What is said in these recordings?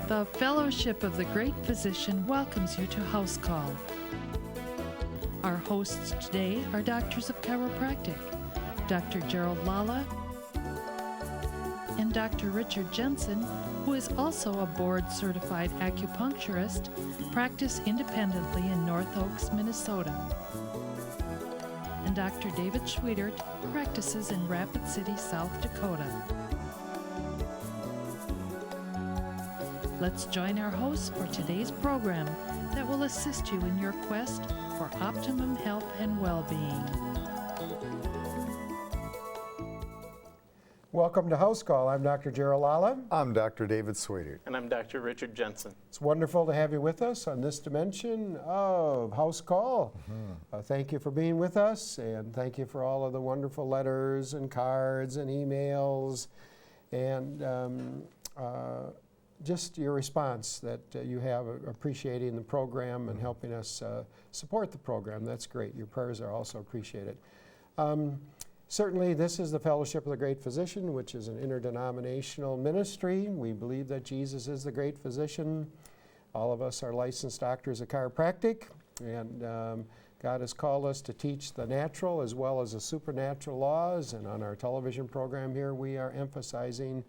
The Fellowship of the Great Physician welcomes you to House Call. Our hosts today are doctors of chiropractic, Dr. Gerald Lala and Dr. Richard Jensen, who is also a board-certified acupuncturist, practice independently in North Oaks, Minnesota. And Dr. David Schwietert practices in Rapid City, South Dakota. Let's join our hosts for today's program that will assist you in your quest for optimum health and well-being. Welcome to House Call. I'm Dr. Gerald Lala. I'm Dr. David Schwietert. And I'm Dr. Richard Jensen. It's wonderful to have you with us on this dimension of House Call. Thank you for being with us, and thank you for all of the wonderful letters and cards and emails and just your response that you have appreciating the program and helping us support the program. That's great. Your prayers are also appreciated. Certainly, this is the Fellowship of the Great Physician, which is an interdenominational ministry. We believe that Jesus is the great physician. All of us are licensed doctors of chiropractic, and God has called us to teach the natural as well as the supernatural laws. And on our television program here, we are emphasizing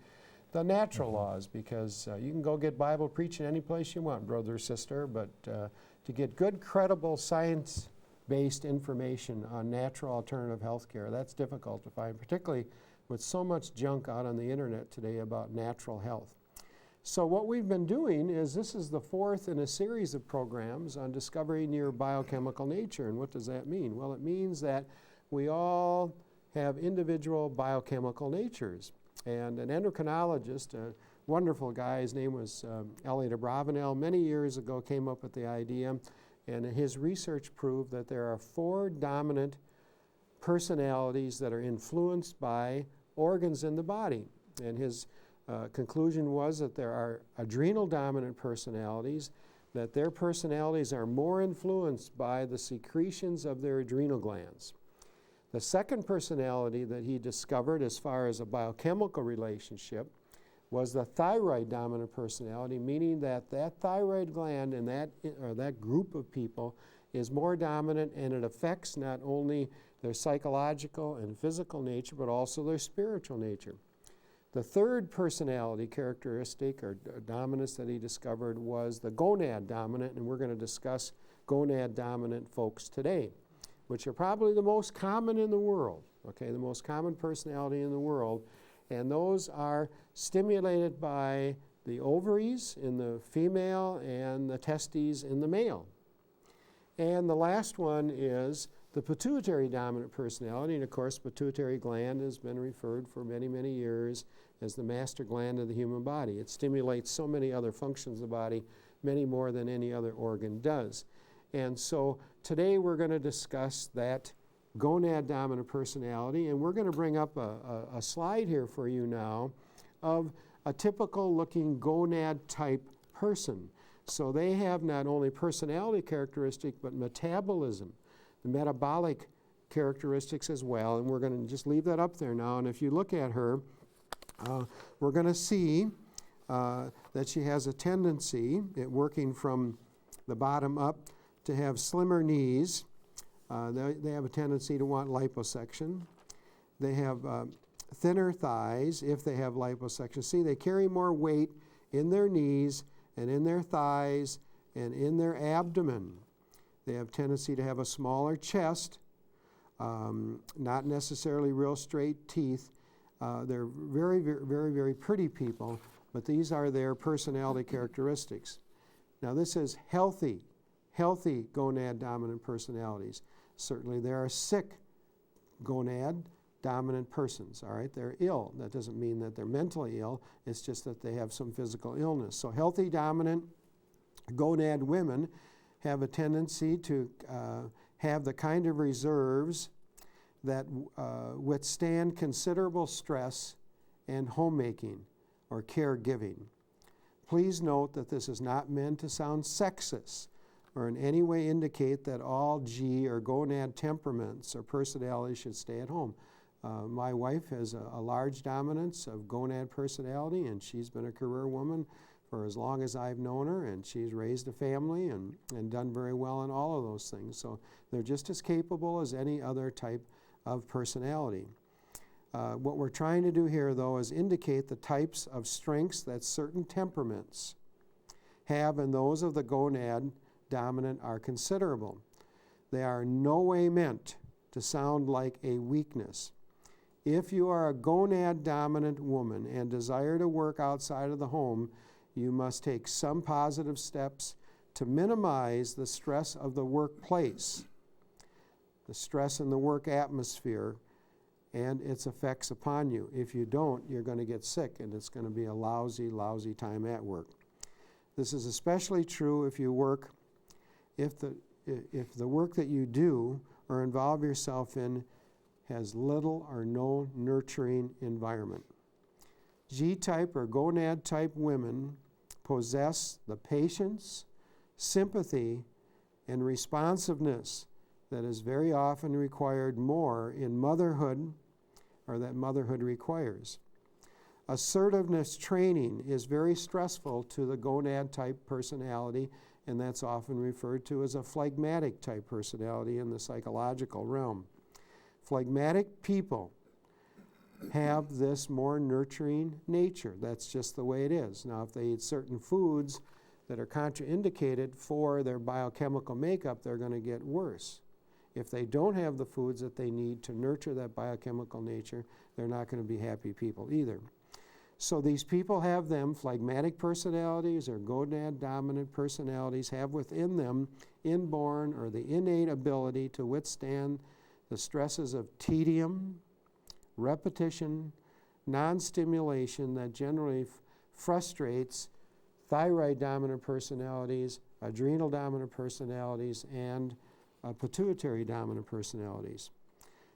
the natural laws, because you can go get Bible preaching any place you want, brother or sister, but to get good, credible, science-based information on natural alternative health care, that's difficult to find, particularly with so much junk out on the internet today about natural health. So what we've been doing is, this is the fourth in a series of programs on discovering your biochemical nature. And what does that mean? Well, it means that we all have individual biochemical natures. And an endocrinologist, a wonderful guy, his name was Elliot Abravanel, many years ago came up with the idea, and his research proved that there are 4 dominant personalities that are influenced by organs in the body. And his conclusion was that there are adrenal dominant personalities, that their personalities are more influenced by the secretions of their adrenal glands. The second personality that he discovered as far as a biochemical relationship was the thyroid dominant personality, meaning that that thyroid gland in that group of people is more dominant, and it affects not only their psychological and physical nature, but also their spiritual nature. The third personality characteristic or dominance that he discovered was the gonad dominant, and we're going to discuss gonad dominant folks today, which are probably the most common in the world, okay, the most common personality in the world. And those are stimulated by the ovaries in the female and the testes in the male. And the last one is the pituitary dominant personality. And of course, pituitary gland has been referred for many, many years as the master gland of the human body. It stimulates so many other functions of the body, many more than any other organ does. And so today we're going to discuss that gonad dominant personality, and we're going to bring up a slide here for you now of a typical looking gonad type person. So they have not only personality characteristic, but metabolism, the metabolic characteristics as well, and we're going to just leave that up there now. And if you look at her, we're going to see that she has a tendency, working from the bottom up, to have slimmer knees. They have a tendency to want liposuction. They have thinner thighs if they have liposuction. See, they carry more weight in their knees and in their thighs and in their abdomen. They have tendency to have a smaller chest, not necessarily real straight teeth. They're very, very, very, very pretty people, but these are their personality characteristics. Now this is healthy gonad dominant personalities. Certainly there are sick gonad dominant persons, all right? They're ill. That doesn't mean that they're mentally ill. It's just that they have some physical illness. So healthy dominant gonad women have a tendency to have the kind of reserves that withstand considerable stress and homemaking or caregiving. Please note that this is not meant to sound sexist or in any way indicate that all G or gonad temperaments or personalities should stay at home. My wife has a large dominance of gonad personality, and she's been a career woman for as long as I've known her, and she's raised a family and done very well in all of those things. So they're just as capable as any other type of personality. What we're trying to do here, though, is indicate the types of strengths that certain temperaments have, and those of the gonad dominant are considerable. They are in no way meant to sound like a weakness. If you are a gonad dominant woman and desire to work outside of the home, you must take some positive steps to minimize the stress of the workplace, the stress in the work atmosphere, and its effects upon you. If you don't, you're going to get sick, and it's going to be a lousy, lousy time at work. This is especially true if the work that you do or involve yourself in has little or no nurturing environment. G-type or gonad-type women possess the patience, sympathy, and responsiveness that is very often required more in motherhood, or that motherhood requires. Assertiveness training is very stressful to the gonad-type personality, and that's often referred to as a phlegmatic-type personality in the psychological realm. Phlegmatic people have this more nurturing nature. That's just the way it is. Now, if they eat certain foods that are contraindicated for their biochemical makeup, they're going to get worse. If they don't have the foods that they need to nurture that biochemical nature, they're not going to be happy people either. So these people have them, phlegmatic personalities or gonad dominant personalities have within them inborn or the innate ability to withstand the stresses of tedium, repetition, non-stimulation that generally frustrates thyroid dominant personalities, adrenal dominant personalities, and pituitary dominant personalities.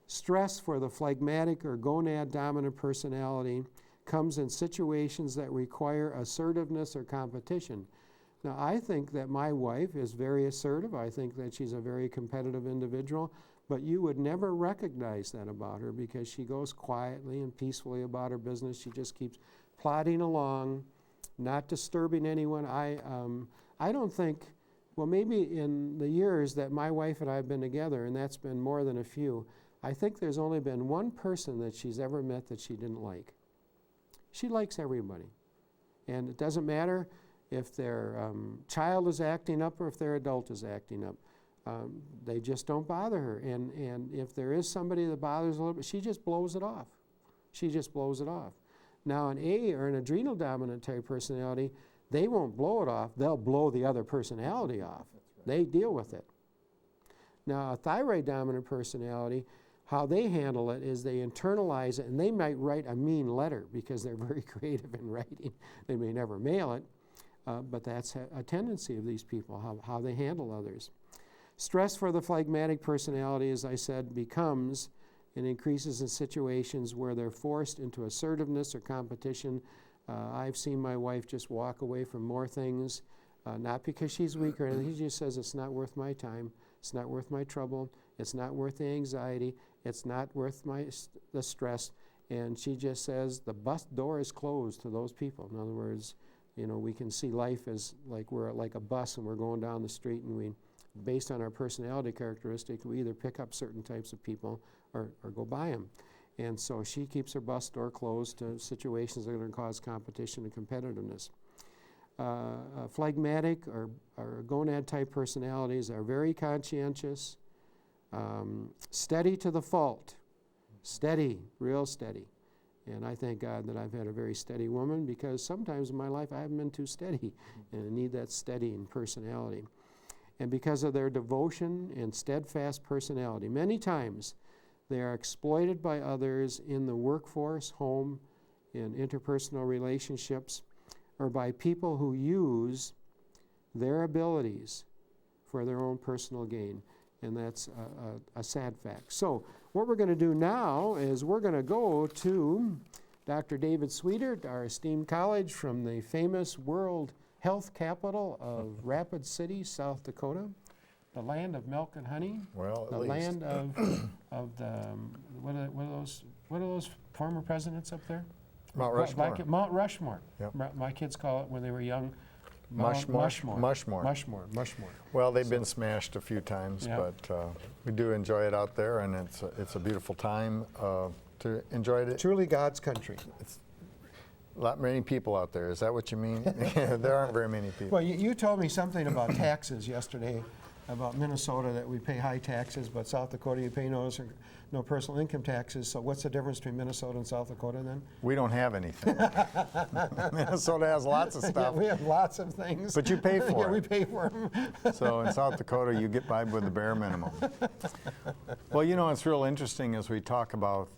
Stress for the phlegmatic or gonad dominant personality comes in situations that require assertiveness or competition. Now, I think that my wife is very assertive. I think that she's a very competitive individual, but you would never recognize that about her because she goes quietly and peacefully about her business. She just keeps plodding along, not disturbing anyone. I don't think, well, maybe in the years that my wife and I have been together, and that's been more than a few, I think there's only been one person that she's ever met that she didn't like. She likes everybody. And it doesn't matter if their child is acting up or if their adult is acting up. They just don't bother her. And if there is somebody that bothers a little bit, she just blows it off. She just blows it off. Now, an A or an adrenal dominant type personality, they won't blow it off. They'll blow the other personality off. They deal with it. Now, a thyroid dominant personality, how they handle it is they internalize it, and they might write a mean letter because they're very creative in writing. They may never mail it, but that's a tendency of these people, how they handle others. Stress for the phlegmatic personality, as I said, becomes and increases in situations where they're forced into assertiveness or competition. I've seen my wife just walk away from more things, not because she's weak or anything. She just says, it's not worth my time. It's not worth my trouble. It's not worth the anxiety. It's not worth the stress. And she just says the bus door is closed to those people. In other words, you know, we can see life as like we're like a bus and we're going down the street, and we, based on our personality characteristic, we either pick up certain types of people or go by them. And so she keeps her bus door closed to situations that are going to cause competition and competitiveness. Phlegmatic or gonad type personalities are very conscientious, steady to the fault, steady, real steady. And I thank God that I've had a very steady woman, because sometimes in my life I haven't been too steady, and I need that steadying personality. And because of their devotion and steadfast personality, many times they are exploited by others in the workforce, home, in interpersonal relationships, or by people who use their abilities for their own personal gain. And that's a sad fact. So what we're going to do now is we're going to go to Dr. David Sweetert, our esteemed colleague from the famous world health capital of Rapid City, South Dakota, the land of milk and honey. Well, the land of the what are those former presidents up there? Mount Rushmore. Mount Rushmore. Yep. My kids call it when they were young. Mushmore. Mushmore. Well, they've been smashed a few times, Yeah. but we do enjoy it out there, and it's a beautiful time to enjoy it. Truly God's country. Not many people out there. Is that what you mean? There aren't very many people. Well, you told me something about taxes yesterday, about Minnesota, that we pay high taxes, but South Dakota you pay no personal income taxes. So what's the difference between Minnesota and South Dakota then? We don't have anything. Minnesota has lots of Yeah, stuff. we have lots of things. But you pay for Yeah, it. we pay for them. So in South Dakota, you get by with the bare minimum. Well, you know, it's real interesting as we talk about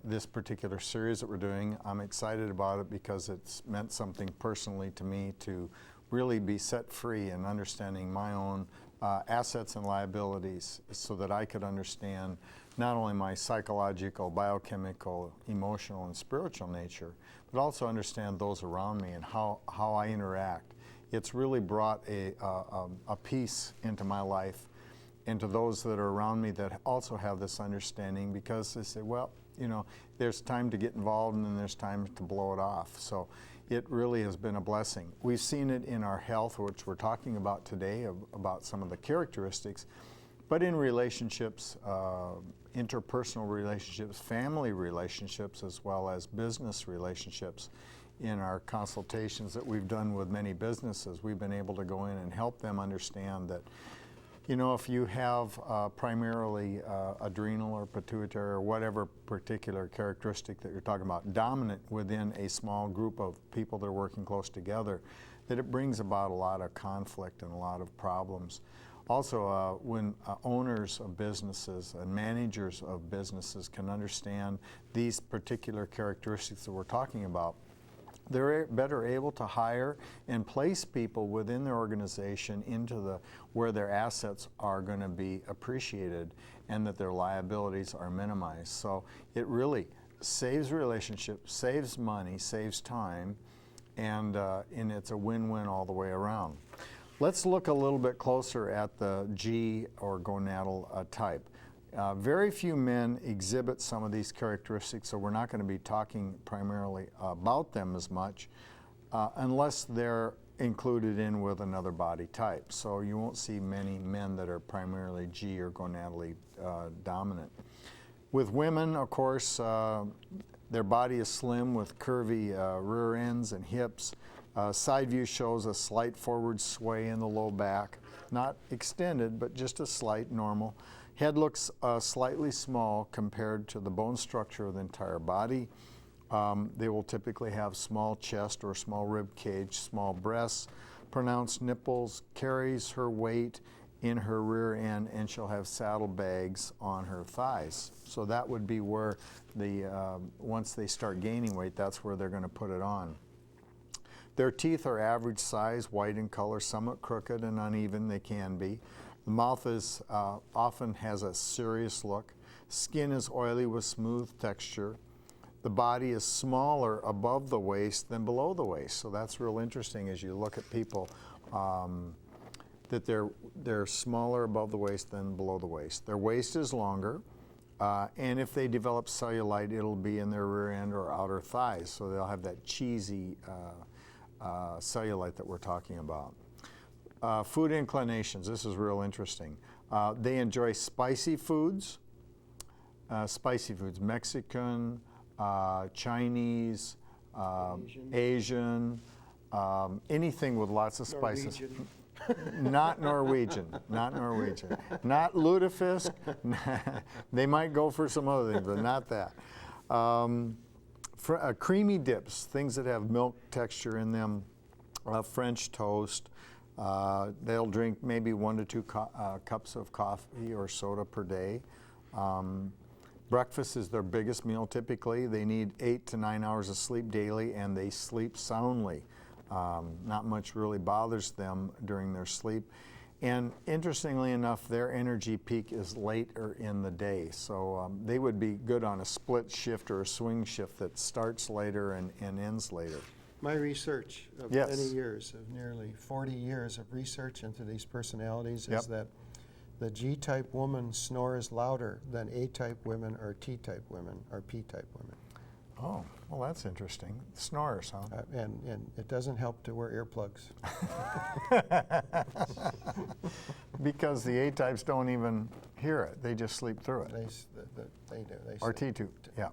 this particular series that we're doing. I'm excited about it because it's meant something personally to me to really be set free in understanding my own assets and liabilities so that I could understand not only my psychological, biochemical, emotional, and spiritual nature, but also understand those around me and how I interact. It's really brought a peace into my life and to those that are around me that also have this understanding, because they say, well, you know, there's time to get involved and then there's time to blow it off. So it really has been a blessing. We've seen it in our health, which we're talking about today, about some of the characteristics, but in relationships, interpersonal relationships, family relationships, as well as business relationships. In our consultations that we've done with many businesses, we've been able to go in and help them understand that, you know, if you have primarily adrenal or pituitary or whatever particular characteristic that you're talking about dominant within a small group of people that are working close together, that it brings about a lot of conflict and a lot of problems. Also, when owners of businesses and managers of businesses can understand these particular characteristics that we're talking about, they're better able to hire and place people within their organization into where their assets are going to be appreciated and that their liabilities are minimized. So it really saves relationships, saves money, saves time, and it's a win-win all the way around. Let's look a little bit closer at the G or gonadal type. Very few men exhibit some of these characteristics, so we're not going to be talking primarily about them as much unless they're included in with another body type. So you won't see many men that are primarily G or gonadally dominant. With women, of course, their body is slim with curvy rear ends and hips. Side view shows a slight forward sway in the low back, not extended, but just a slight normal. Head looks slightly small compared to the bone structure of the entire body. They will typically have small chest or small rib cage, small breasts, pronounced nipples, carries her weight in her rear end, and she'll have saddlebags on her thighs. So that would be where once they start gaining weight, that's where they're going to put it on. Their teeth are average size, white in color, somewhat crooked and uneven, they can be. The mouth is often has a serious look. Skin is oily with smooth texture. The body is smaller above the waist than below the waist. So that's real interesting as you look at people, that they're smaller above the waist than below the waist. Their waist is longer, and if they develop cellulite, it'll be in their rear end or outer thighs. So they'll have that cheesy cellulite that we're talking about. Food inclinations, this is real interesting. They enjoy spicy foods, Mexican, Chinese, Asian, anything with lots of spices. Not Norwegian, not Norwegian. Not lutefisk, they might go for some other things, but not that. Creamy dips, things that have milk texture in them, French toast. They'll drink maybe 1 to 2 cups of coffee or soda per day. Breakfast is their biggest meal typically. They need 8 to 9 hours of sleep daily, and they sleep soundly. Not much really bothers them during their sleep. And interestingly enough, their energy peak is later in the day. So they would be good on a split shift or a swing shift that starts later and ends later. My research of Yes. many years, of nearly 40 years of research into these personalities, Yep. is that the G-type woman snores louder than A-type women or T-type women or P-type women. Oh, well, that's interesting. Snores, huh? And it doesn't help to wear earplugs. Because the A-types don't even hear it. They just sleep through it. They do. They Or sleep. T2, yeah.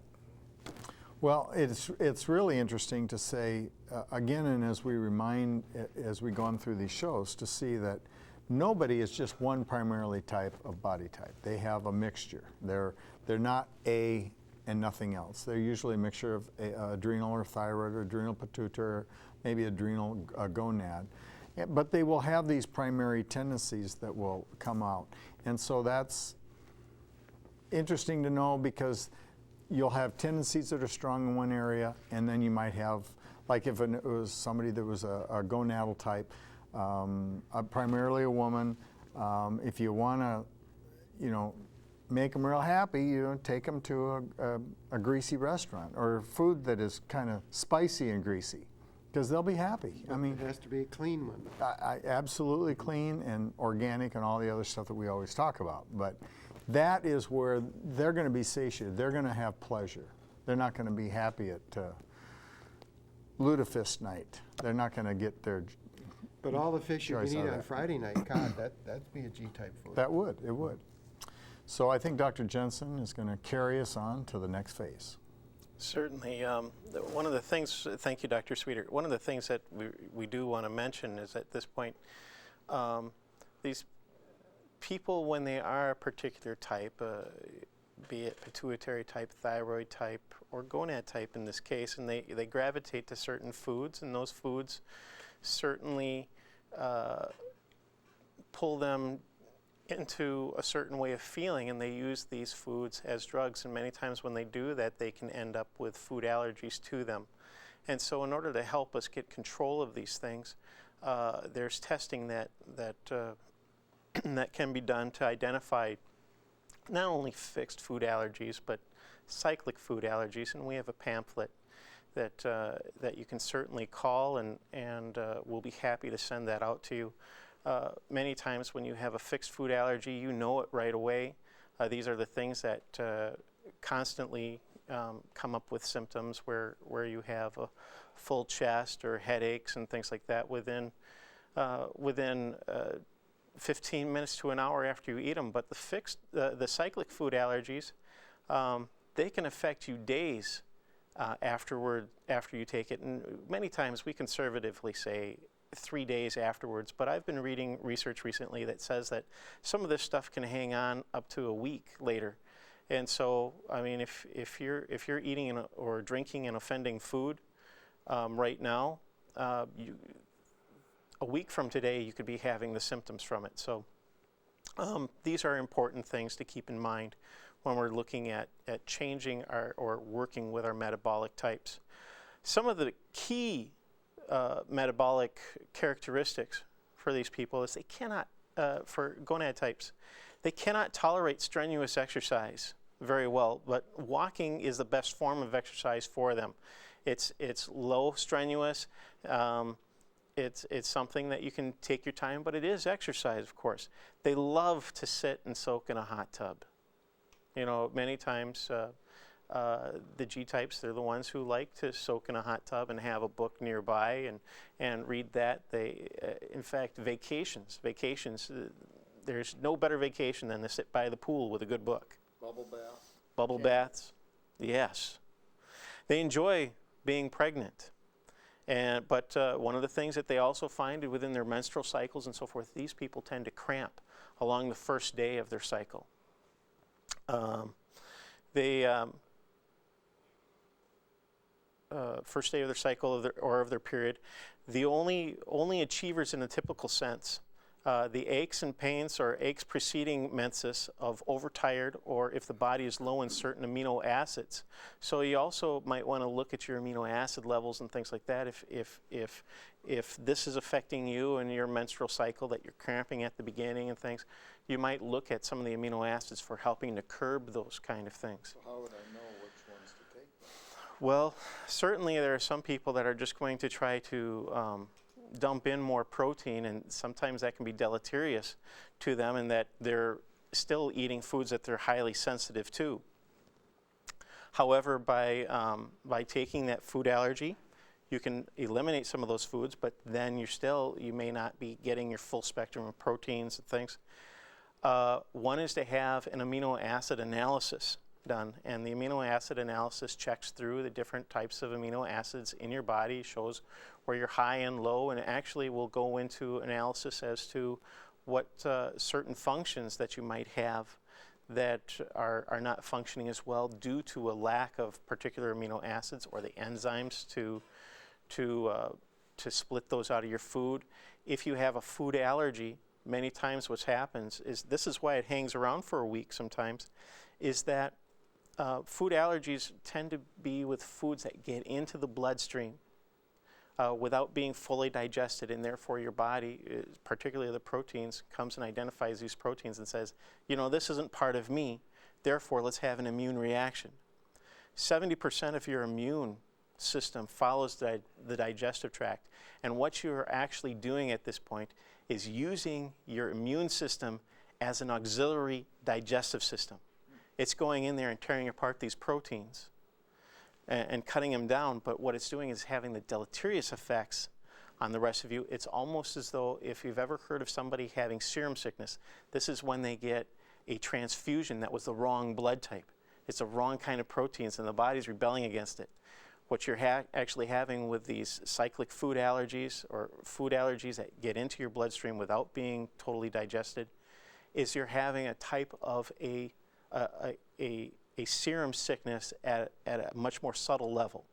Well, it's really interesting to say, again, and as we remind, as we've gone through these shows, to see that nobody is just one primarily type of body type. They have a mixture. They're not A and nothing else. They're usually a mixture of adrenal or thyroid or adrenal pituitary, maybe adrenal gonad. But they will have these primary tendencies that will come out. And so that's interesting to know, because you'll have tendencies that are strong in one area, and then you might have, like if it was somebody that was a gonadal type, primarily a woman, if you want to, make them real happy, take them to a greasy restaurant or food that is kind of spicy and greasy, because they'll be happy. I mean, it has to be a clean one. Absolutely clean and organic and all the other stuff that we always talk about. But that is where they're going to be satiated. They're going to have pleasure. They're not going to be happy at lutefisk night. They're not going to get their But all the fish you choice can out eat of on that. Friday night, God, that'd be a G-type food. That would, it would. So I think Dr. Jensen is going to carry us on to the next phase. Certainly. One of the things, thank you, Dr. Sweeter, one of the things that we do want to mention is at this point, these people, when they are a particular type, be it pituitary type, thyroid type, or gonad type in this case, and they gravitate to certain foods, and those foods certainly pull them into a certain way of feeling, and they use these foods as drugs, and many times when they do that, they can end up with food allergies to them. And so in order to help us get control of these things, there's testing that that can be done to identify not only fixed food allergies, but cyclic food allergies, and we have a pamphlet that you can certainly call, and we'll be happy to send that out to you. Many times when you have a fixed food allergy, you know it right away. These are the things that constantly come up with symptoms where you have a full chest or headaches and things like that within 15 minutes to an hour after you eat them. But the cyclic food allergies, they can affect you days after you take it, and many times we conservatively say 3 days afterwards, but I've been reading research recently that says that some of this stuff can hang on up to a week later. And so, I mean, if you're eating or drinking an offending food right now, a week from today you could be having the symptoms from it. So these are important things to keep in mind when we're looking at changing or working with our metabolic types. Some of the key metabolic characteristics for these people is they cannot, for gonad types, they cannot tolerate strenuous exercise very well, but walking is the best form of exercise for them. It's low strenuous, it's something that you can take your time, but it is exercise, of course. They love to sit and soak in a hot tub. Many times the G-types, they're the ones who like to soak in a hot tub and have a book nearby and read that. In fact, vacations, there's no better vacation than to sit by the pool with a good book. Bubble bath. Bubble baths, yes. They enjoy being pregnant. But one of the things that they also find within their menstrual cycles and so forth, these people tend to cramp along the first day of their cycle. First day of their cycle of their period, the only achievers in a typical sense, the aches and pains or aches preceding menses of overtired, or if the body is low in certain amino acids. So you also might want to look at your amino acid levels and things like that. If this is affecting you and your menstrual cycle, that you're cramping at the beginning and things, you might look at some of the amino acids for helping to curb those kind of things. So how would I know which ones to take? Well, certainly there are some people that are just going to try to dump in more protein, and sometimes that can be deleterious to them, and that they're still eating foods that they're highly sensitive to. However, by taking that food allergy, you can eliminate some of those foods, but then you may not be getting your full spectrum of proteins and things. One is to have an amino acid analysis done, and the amino acid analysis checks through the different types of amino acids in your body, shows where you're high and low, and actually will go into analysis as to what certain functions that you might have that are not functioning as well due to a lack of particular amino acids or the enzymes to split those out of your food. If you have a food allergy, many times what happens is, this is why it hangs around for a week sometimes, is that food allergies tend to be with foods that get into the bloodstream without being fully digested, and therefore your body, particularly the proteins, comes and identifies these proteins and says, you know, this isn't part of me, therefore let's have an immune reaction. 70% of your immune system follows the digestive tract, and what you're actually doing at this point is using your immune system as an auxiliary digestive system. It's going in there and tearing apart these proteins and cutting them down, but what it's doing is having the deleterious effects on the rest of you. It's almost as though, if you've ever heard of somebody having serum sickness, this is when they get a transfusion that was the wrong blood type. It's the wrong kind of proteins, and the body's rebelling against it. What you're actually having with these cyclic food allergies, or food allergies that get into your bloodstream without being totally digested, is you're having a type of a serum sickness at a much more subtle level.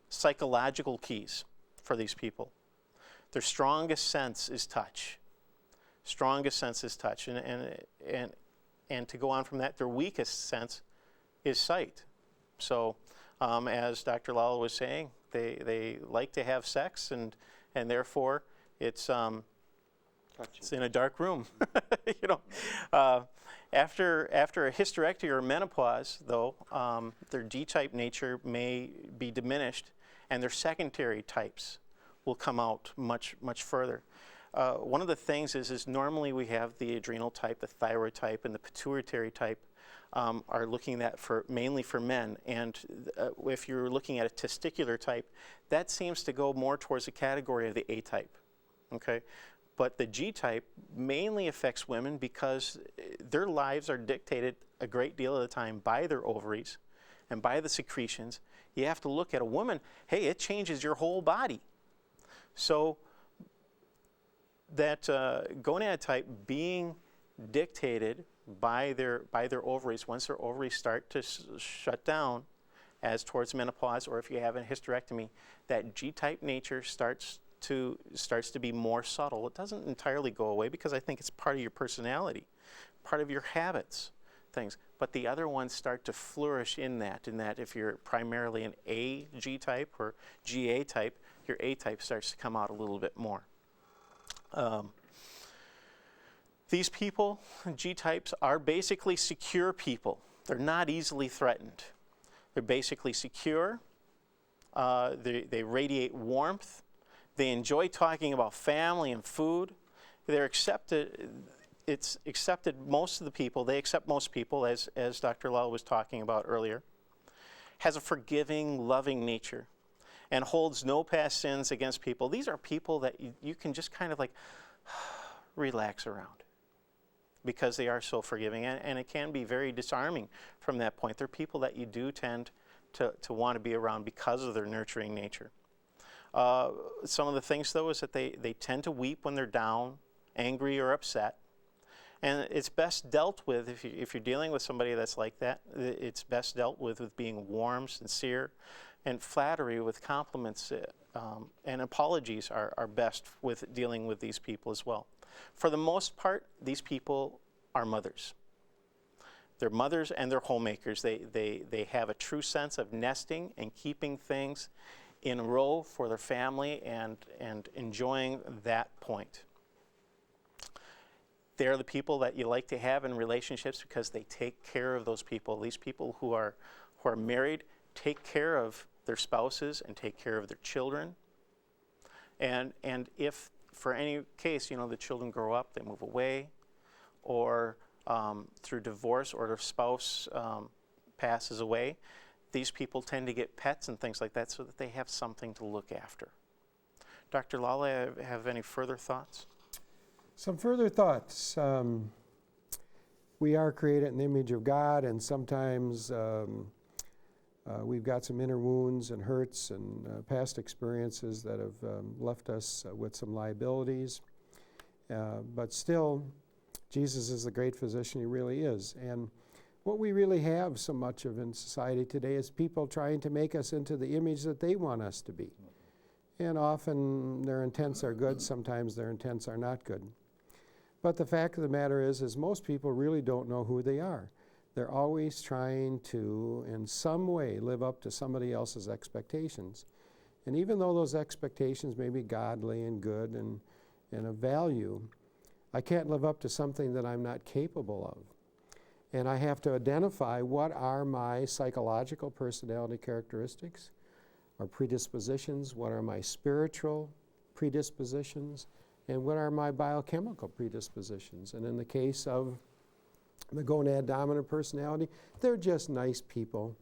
Psychological keys for these people. Their strongest sense is touch. Strongest sense is touch. And to go on from that, their weakest sense is sight. So as Dr. Lawler was saying, they like to have sex, and therefore it's in a dark room. You know, after a hysterectomy or menopause, though, their D-type nature may be diminished, and their secondary types will come out much further. One of the things is normally we have the adrenal type, the thyroid type, and the pituitary type are looking at mainly for men. And if you're looking at a testicular type, that seems to go more towards the category of the A type. Okay. But the G-type mainly affects women because their lives are dictated a great deal of the time by their ovaries and by the secretions. You have to look at a woman, hey, it changes your whole body. So that gonad type being dictated by their ovaries, once their ovaries start to shut down as towards menopause, or if you have a hysterectomy, that G-type nature starts to be more subtle. It doesn't entirely go away because I think it's part of your personality, part of your habits, things. But the other ones start to flourish in that if you're primarily an A G-type or GA type, your A-type starts to come out a little bit more. These people, G-types, are basically secure people. They're not easily threatened. They're basically secure. They radiate warmth. They enjoy talking about family and food. They're accepted. It's accepted most of the people. They accept most people, as Dr. Lal was talking about earlier. Has a forgiving, loving nature, and holds no past sins against people. These are people that you can just kind of like relax around because they are so forgiving, and it can be very disarming from that point. They're people that you do tend to want to be around because of their nurturing nature. Some of the things, though, is that they tend to weep when they're down, angry, or upset. And it's best dealt with, if you're dealing with somebody that's like that, it's best dealt with being warm, sincere, and flattery with compliments and apologies are best with dealing with these people as well. For the most part, these people are mothers. They're mothers and they're homemakers. They have a true sense of nesting and keeping things in a row for their family and enjoying that point. They're the people that you like to have in relationships because they take care of those people. These people who are married take care of their spouses and take care of their children. And if for any case, the children grow up, they move away, or through divorce or their spouse passes away, these people tend to get pets and things like that so that they have something to look after. Dr. Lala, have any further thoughts? Some further thoughts. We are created in the image of God, and sometimes we've got some inner wounds and hurts and past experiences that have left us with some liabilities. But still, Jesus is the great physician. He really is. And what we really have so much of in society today is people trying to make us into the image that they want us to be. And often their intents are good, sometimes their intents are not good. But the fact of the matter is most people really don't know who they are. They're always trying to, in some way, live up to somebody else's expectations. And even though those expectations may be godly and good and of value, I can't live up to something that I'm not capable of. And I have to identify what are my psychological personality characteristics or predispositions, what are my spiritual predispositions, and what are my biochemical predispositions. And in the case of the gonad dominant personality, they're just nice people.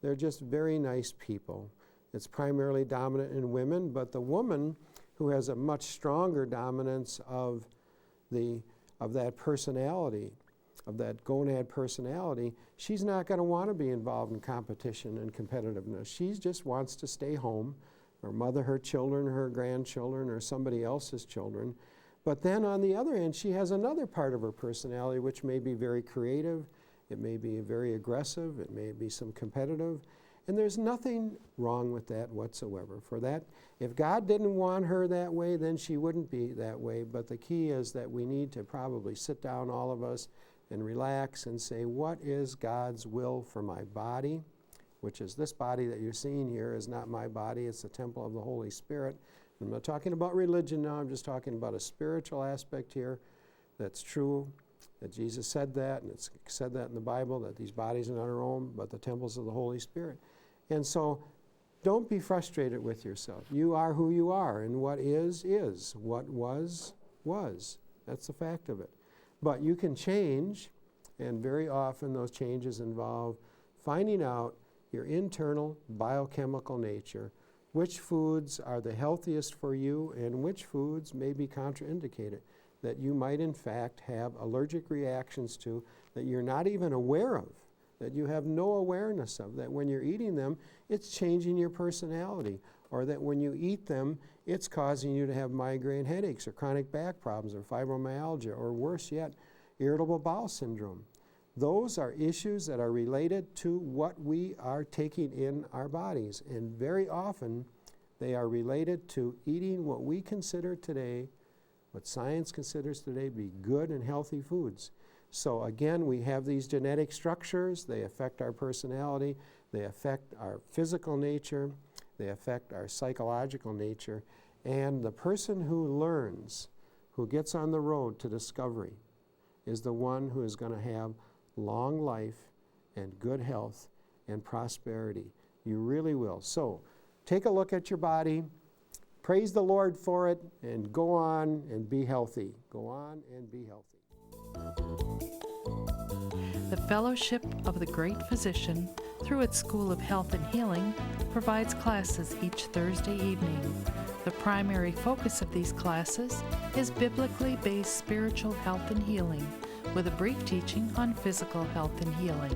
They're just very nice people. It's primarily dominant in women, but the woman who has a much stronger dominance of that personality, of that gonad personality, she's not going to want to be involved in competition and competitiveness. She just wants to stay home or mother her children, her grandchildren, or somebody else's children. But then on the other hand, she has another part of her personality which may be very creative, it may be very aggressive, it may be some competitive, and there's nothing wrong with that whatsoever. For that, if God didn't want her that way, then she wouldn't be that way. But the key is that we need to probably sit down, all of us, and relax and say, what is God's will for my body? Which is this body that you're seeing here is not my body, it's the temple of the Holy Spirit. I'm not talking about religion now, I'm just talking about a spiritual aspect here that's true, that Jesus said that, and it's said that in the Bible, that these bodies are not our own, but the temples of the Holy Spirit. And so don't be frustrated with yourself. You are who you are, and what is. What was. That's the fact of it. But you can change, and very often those changes involve finding out your internal biochemical nature, which foods are the healthiest for you and which foods may be contraindicated, that you might in fact have allergic reactions to that you're not even aware of, that you have no awareness of, that when you're eating them, it's changing your personality, or that when you eat them, it's causing you to have migraine headaches or chronic back problems or fibromyalgia, or worse yet, irritable bowel syndrome. Those are issues that are related to what we are taking in our bodies, and very often they are related to eating what we consider today, what science considers today, be good and healthy foods. So again, we have these genetic structures, they affect our personality, they affect our physical nature, they affect our psychological nature, and the person who learns, who gets on the road to discovery, is the one who is going to have long life and good health and prosperity. You really will. So take a look at your body, praise the Lord for it, and go on and be healthy. Go on and be healthy. The Fellowship of the Great Physician, through its School of Health and Healing, provides classes each Thursday evening. The primary focus of these classes is biblically based spiritual health and healing, with a brief teaching on physical health and healing.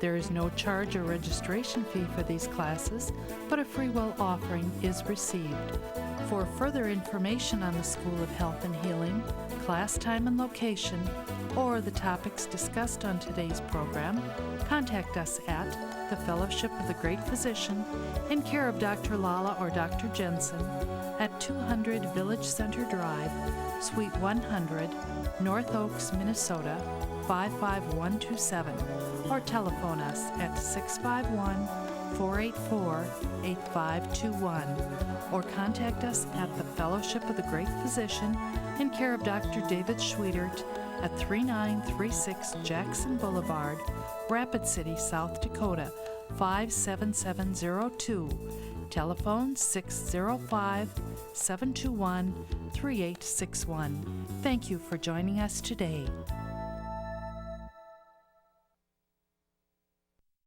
There is no charge or registration fee for these classes, but a free will offering is received. For further information on the School of Health and Healing, class time and location, or the topics discussed on today's program, contact us at the Fellowship of the Great Physician in care of Dr. Lala or Dr. Jensen at 200 Village Center Drive, Suite 100, North Oaks, Minnesota 55127, or telephone us at 651-484-8521, or contact us at the Fellowship of the Great Physician in care of Dr. David Schwietert at 3936 Jackson Boulevard, Rapid City, South Dakota 57702. Telephone 605-721-3861. Thank you for joining us today.